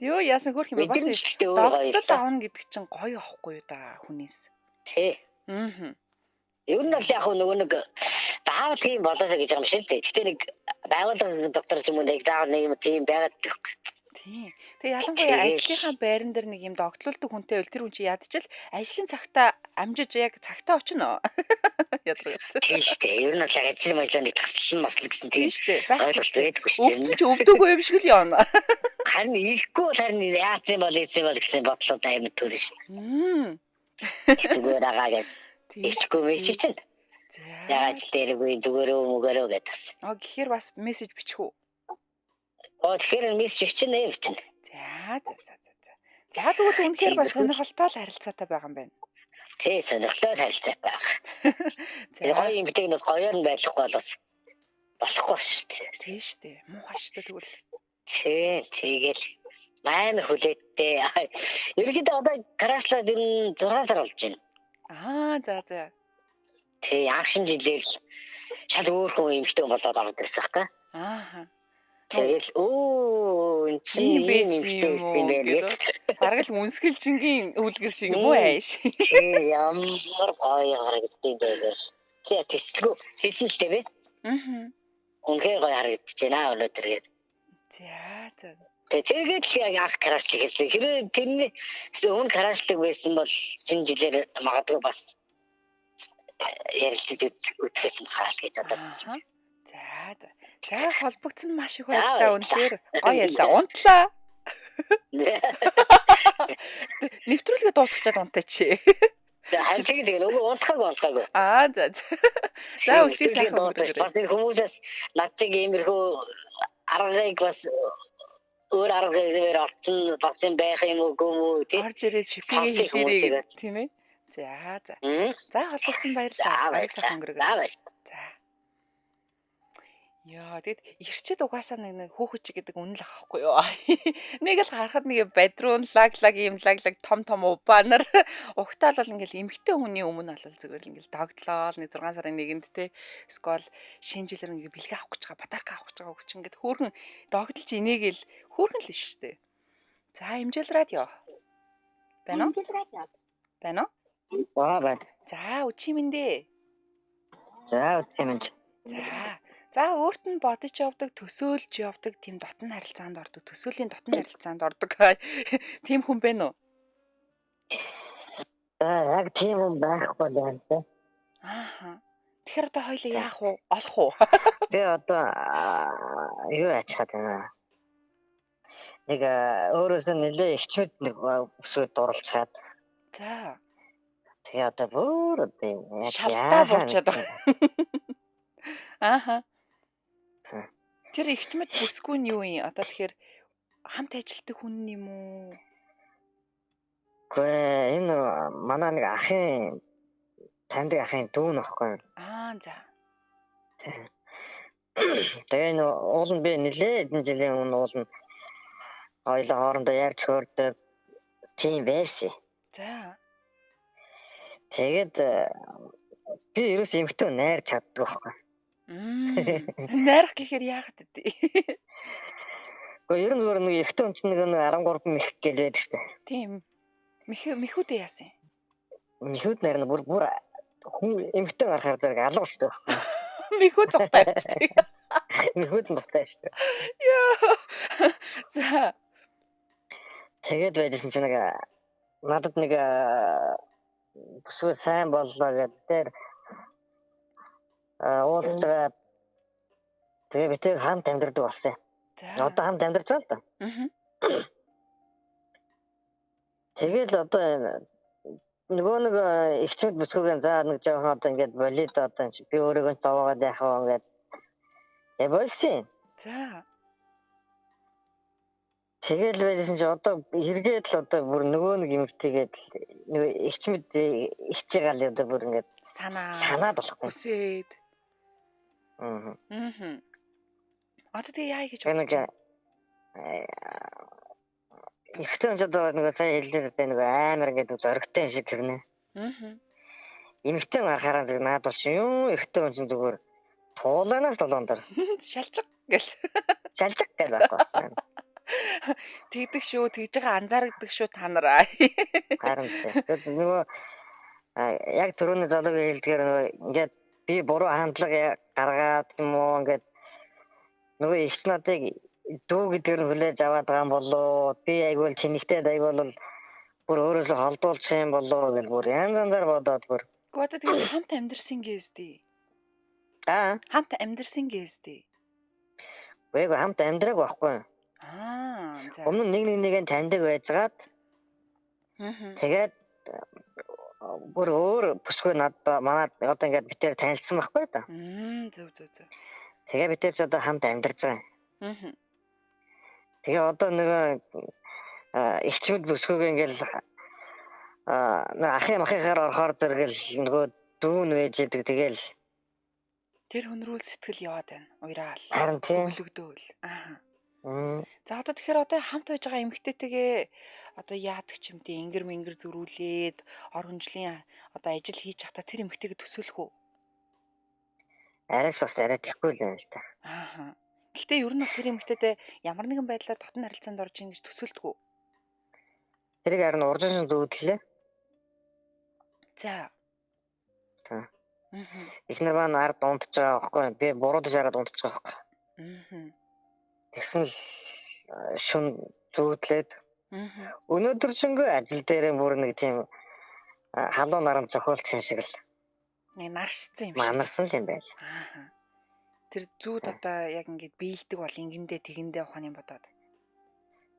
Юу яасан хөрх юм бэ? Бас догтлол аавна гэдэг чинь гоё ахгүй юу да хүнээс. Тий. Ер нь л яг нөгөө нэг даав тийм болоосоо гэж байгаа юм шиг дээ. Гэтэ нэг байгууллагын доктор ч юм уу нэг даав нэг юм тийм байгаад байна. Тий. Тэгээ ялангуяа ажлынхаа байран дээр нэг юм догтлолдог хүнтэй бол тэр хүн чи ядчил ажлын цагтаа амжиж яг цагтаа очино. Ядрагт. Тий шүү дээ. Ер нь л ажлын маягийн тасалсан маслаг гэсэн тийм шүү дээ. Байх хэрэгтэй. Өвдсөн ч өвдөөгүй юм шиг л явна. Харин ихгүй харин яах юм бол гэсэн бодлоод аймаг төрн шүү. Зүгээр агаа гэж. Ихгүй мессеж чинь. За. Яаж дээргүй зүгээр өгөөрөө гэдэг. Гэхээр бас мессеж бичих үү? Тэгэхээр мессеж чинь нэ бичнэ. За. Тэгвэл үнэхээр бас сонирхолтой л харилцаатай байгаа юм байна. Тий, сонирхолтой харилцаатай байгаа. Тэр гоё юм битэг нэг гоёор нь байхгүй бол болохгүй шүү дээ. Тий шүү дээ. Муухай шүү дээ тэгвэл. Тэгэл маань хүлээдтэй. Ерөнхийдөө одоо крашлаад энэ 6 сар болж байна. За. Тий, агшин жилээр шал өөр хүн юмштэй болоод ороод ирсэн хэрэг. Ааха. Тэгэл ийм байсан юм уу гэдэг. Бараг л үнсгэлжингийн үлгэр шиг юм уу ааш. Ямар гоё харагдсан бэ. Тий, тэсэлгүй хэлэлтэй бэ. Үнхээр гоё харагдаж байна өнөөдөр гээд. За. Тэгээд яг ах крашлыг хэлсэн. Хэрвээ тэрний өмнө крашлыг байсан бол шинэ жилээр магадгүй бас ярилцаж үзсэн хаал гэж бодож. За холбогдсон маш их баярлалаа үнэхээр гоё ялла. Унтлаа. Нэвтрүүлгээ дуусгачаад унтаа чи. Харин тэгээд унтахаагүй. За үчиг сайхан өнгөрөөрэй. Бас хүмүүсээс надад иймэрхүү аргыг бас өөр аргаар орсон бас юм байх юм уу тийм. Орж ирээд шипигээ хэлээрэй тийм ээ. За холбогдсон баярлалаа. Ариг сайхан өнгөрөөрэй. За. Яа, тэгэд ирчээд угаасаа нэг хөөхөч гэдэг үнэн л аахгүй юу. Нэг л харахад нэг бадрун лаг юм том банер угтаал бол ингээл эмхтэй хүний өмнө бол зүгээр л ингээл догтлоо нэг 6 сарын 1-нд те скол шинжилэр ингээ бэлгээ авах гэж байгаа подарка авах гэж байгаа гэж ингээд хөөрхөн догтлж инээгээл хөөрхөн л шүү дээ. За Имжил радио. Байна уу? Байна уу? Байна. За үчимэндээ. За үчимэнд. За өөрт нь бодож явдаг, төсөөлж явдаг тийм дотн харилцаанд ордог, төсөөлийн дотн харилцаанд ордог. Тийм хүн бэ нүү? Яг тийм хүн байхгүй байна. Ааха. Тэгэхээр одоо хоёлаа яах вэ? Олох уу? Би одоо юу ачаад байна. Нэг өөрөөсөө нэлээ ихчүүд нэг өсөд дурлцаад. За. Тэгээ одоо бүр шалтаа буучаад байгаа. Ааха. Тэр ихчмэд бүсгүй нь юу юм? Одоо тэгэхээр хамт ажилтдаг хүн юм уу? Гэхдээ энэ манай нэг ахын танд ахын дүү нөхгүй. За. Тэгээ нөө уул нь би нэлээ эдэн жилийн өмнө уул нь хоёлоо хоорондоо ярьж хөрдөг тийм байсан. За. Тэгээд би ерөөс эмхтөө найрч чаддаг байхгүй. Найрах гэхээр яагаад вэ? Гэхдээ ер нь зүгээр нэг ихтэй хүн чинь нэг 13 мэх гэлээд штэ. Тийм. Мэхүүдээ яасан? Мэхүүд нарийн бүр хүн эмхтэй гарахаар зэрэг алга штэ. Мэхүү зогтой штэ. Мэхүүд нь дуртай штэ. Яа. За. Тэгээд байдсан чинь нэг надад нэг бүсгүй сайн боллоо гэдэг дээр уулзаад тэгээ бид хамт амьдардаг болсон. За. Одоо хамт амьдарч байгаа л да. Тэгэл одоо нөгөө нэг ихчмэд бүсгүйгэн за нэг жоохон одоо ингээд болид одоо би өөрийгөө зовоогоод яах вэ ингээд болсон. За. Тэгэл байсан чи одоо эргээд л одоо бүр нөгөө нэг юмртийгээд нөгөө ихчмэд ихчээгаал одоо бүр ингээд санаад болохгүй. Хүсээд. Одоо тэгээ яа гэж бодож байна? Ихтэй ч одоо нөгөө сайн хэлдэг нөгөө амар ингээд зоригтой шиг гэрнэ. Эмхтэй гарахаараа зэрэг наад бол чи юу ихтэй хүн чинь зүгээр тууланаас долоон дор. Шалжиг гэл. Шалжиг гэл байхгүй. Тэгдэг шүү, тэгж байгаа анзаардаг шүү та нараа. Харин тийм. Нөгөө яг түрүүний залууг хэлдгээр нөгөө ингээд би буруу хандлага гаргаад юм уу ингээд нөгөө их надыг дүү гэдгээр нь хүлээж аваад байгаа юм болоо би айгуул чинэгтэй айгуул бүр өөрөөсөө холдуулчих юм болоо гэж бүр янзаар бодоод бүр. Гэхдээ тэгээд хамт амьдэрсэн гэстэй. Хамт амьдэрсэн гэстэй. Үгүй хамт амьдраг байхгүй. За. Өмнө нэг таньдаг байжгаад тэгээд бүр өөр бүсгүй надад манай одоо ингээд битээр танилцсан байхгүй да. Зөв. Тэгээ битээр ч одоо хамт амьдарч байгаа. Тэгээ одоо нөгөө ихчмэд бүсгүйг ингээл ахын махыгаар орохоор зэрэгэл нөгөө дүүн вэж идэг тэгэл тэр хүнрүүл сэтгэл яваад байна. Уйраал. Харин тийм. Өглөгдөөл. За одоо тэгэхээр одоо хамт байж байгаа эмэгтэйтэйгээ одоо яадаг ч юм те ингэр зөрүүлээд ор хүнжлийн одоо ажил хийж явахдаа тэр эмэгтэйгээ төсөөлөх үү? Арайч бас арай тэхгүй л юм л та. Гэхдээ ер нь бол тэр эмэгтэйтэй ямар нэгэн байдлаар дотн харилцаанд орж ийн гэж төсөөлдөг үү? Тэрийг харин уржин зүүдлээ. За. Эхнэр маань ард унтж байгаа байхгүй би буруудаж хараад унтж байгаа байхгүй. Тэгсэн л шүн зүүдлээд өнөөдөр шингөө ажил дээр бүр нэг тийм халуун наран зохиолч шиг л нэг наршсан юм шиг манарсан юм байл. Тэр зүүд одоо яг ингээд биелдэг бол ингэндээ тэгэндээ ухааны бодоод.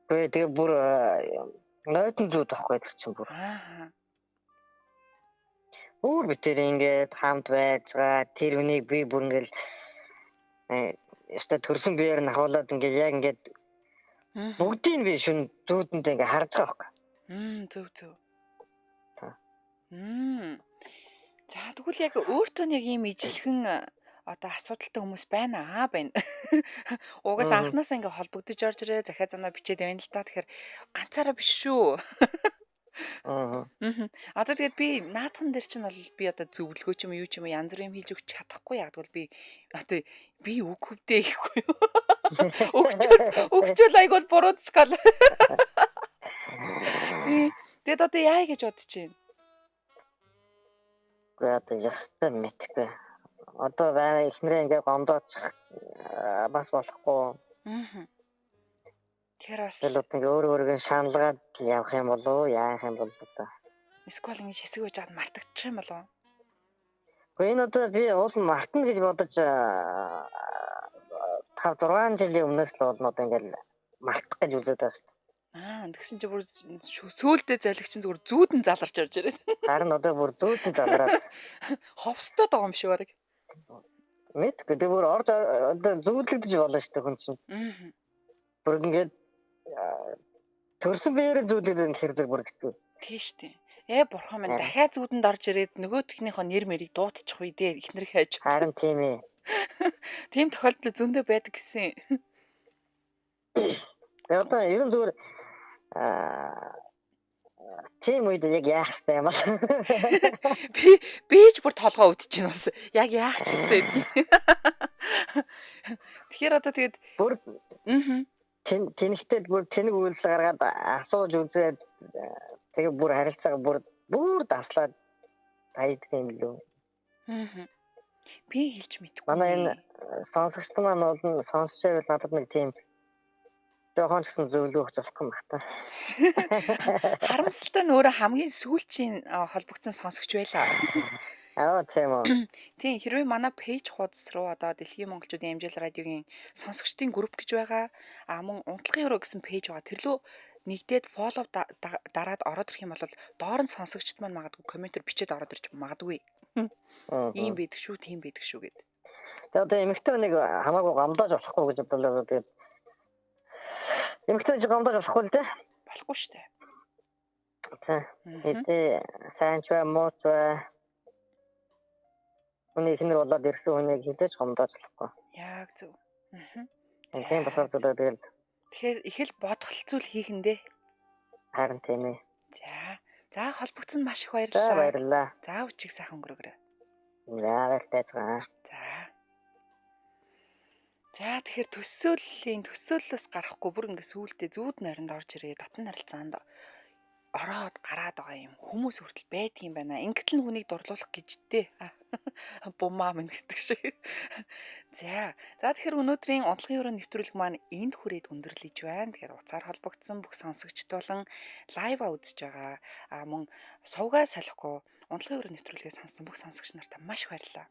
Тэгээ бүр нойтон зүүд байхгүй тэр чинь бүр. Өөр битэр ингээд хамт байж байгаа тэр үнийг би бүр ингээд яста төрсөн биеэр нь хавуулаад ингээд яг ингээд бүгдийг би шүн зүүдэнд ингээд харж байгаа байхгүй. Зөв. За тэгвэл яг өөртөө яг ийм ижилхэн одоо асуудалтай хүмүүс байна. Угаас анханасаа ингээд холбогдож орж ирээ захиа занаа бичээд байна л та. Тэгэхээр ганцаараа биш шүү. Одоо тэгээд би наадхан дээр чинь бол би одоо зөвлөгөө ч юм юу ч юм янз бүрийн хийж өгч чадахгүй яг бол би одоо би үг хөвдөө ихгүй юу. Өгчөл айгуул буруудч гал. Тэгээд одоо яа гэж бодож байна? Одоо ястаа мэдгүй. Одоо байна ихнэрээ ингээ гомдооч бас болохгүй. Тэр бас өөрөөрөө шаналгаад явах юм болов уу яах юм бол одоо. Эсвэл ингэж хэсэг байж аваад мартагдчих юм болов уу? Гэхдээ энэ одоо би уул мартна гэж бодож 5-6 жилийн өмнөөс л бол одоо ингээл мартах гэж үзээд байна. Тэгсэн чи бүр сөүлдээ залгич чинь зүгээр зүүдэн заларч орж ирээд. Харин одоо бүр зүүдэн залраад ховстоод байгаа юм шиг бараг. Мэдгүй би бүр орж одоо зүүдлэгдэж болно шүү дээ хүн чинь. Бүр ингээд төрсөн биеэр зүүдлээд хэрэг бүр гэдэг. Тийш тий. Бурхан минь дахиад зүүдэнд орж ирээд нөгөөтхнийхөө нэр мэрийг дуутчих уу дээ ихнэр хайж. Харин тийм ээ. Тийм тохиолдол зөндөө байдаг гэсэн. Одоо ерөн зүгээр тийм үед яг яах вэ юм бол. Бич бүр толгоо өвдөж байна бас. Яг яах ч ёстой гэдгийг. Тэгэхээр одоо тэгээд Бүр мм тэнэгтэй бүр тэнэг үйлдэл гаргаад асууж үзээд тэгээ бүр харилцаагаа бүр давслаад хайдаг юм лөө. Би хэлж мэдэхгүй. Манай энэ сонсогчд маань бол сонсч байвал надад нэг тийм жоохон ч гэсэн зөвлөгөө өгч болох юм байна та. Харамсалтай нь өөрөө хамгийн сүүлчийн холбогдсон сонсогч байлаа. Тийм үү. Тийм хэрвээ манай пэйж хуудас руу одоо Дэлхийн монголчуудын амжилт радиогийн сонсогчдын групп гэж байгаа мөн унтлагын өрөө гэсэн пэйж байгаа. Тэр лөө нэгдээд фоллоу дараад ороод ирэх юм бол доор нь сонсогчд маань магадгүй комментээр бичээд ороод ирж магадгүй. Ийм байдаг шүү, тийм байдаг шүү гэд. Тэгээ одоо эмэгтэй нэг хамаагүй гомдоож болохгүй гэж бодлоо. Тэгээд эмэгтэй гомдоож болохгүй л дээ. Болохгүй шүү дээ. Тэгээ сайн ч бай муу ч бай. Үний хинэр болоод ирсэн хүнийг хідэж гомдоож болохгүй. Яг зөв. Тийм басаад тэгээд тэгэхээр их л бодгол зүйл хийхэндээ. харин тийм ээ. За холбогдсон маш их За баярлалаа. баярлалаа. За өчиг сайхан өнгөрөөрэй. Яагаад таа. За тэгэхээр төсөөллөөс гарахгүй бүр ингээ сүултээ зүүд найранд орж ирээ дотн харилцаанд ороод гараад байгаа юм хүмүүс хүртэл байдгийн байна. Ингээд л хүнийг дурлуулах гэжтэй. Бумаа минь гэдэг шиг. За тэгэхээр өнөөдрийн унтлагын өрөө нэвтрүүлэг маань энд хүрээд өндөрлөж байна. Тэгэхээр уцаар холбогдсон бүх сонсогчд болон лайва үзэж байгаа мөн сувгаа салахгүй унтлагын өрөө нэвтрүүлгээ сонссон бүх сонсогч нартай маш их баярлалаа.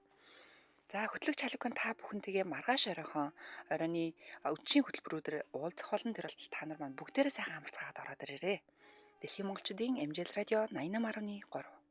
За хөтлөгч халуйхан та бүхэнтэйгээ маргааш оройхон оройны өчийн хөтөлбөрүүдээр уулзах болон тэр бол та нар маань бүгдээрээ сайхан амарцгаагаад ороод ирээрээ. Дэлхийн монголчуудын амжилт радио 88.3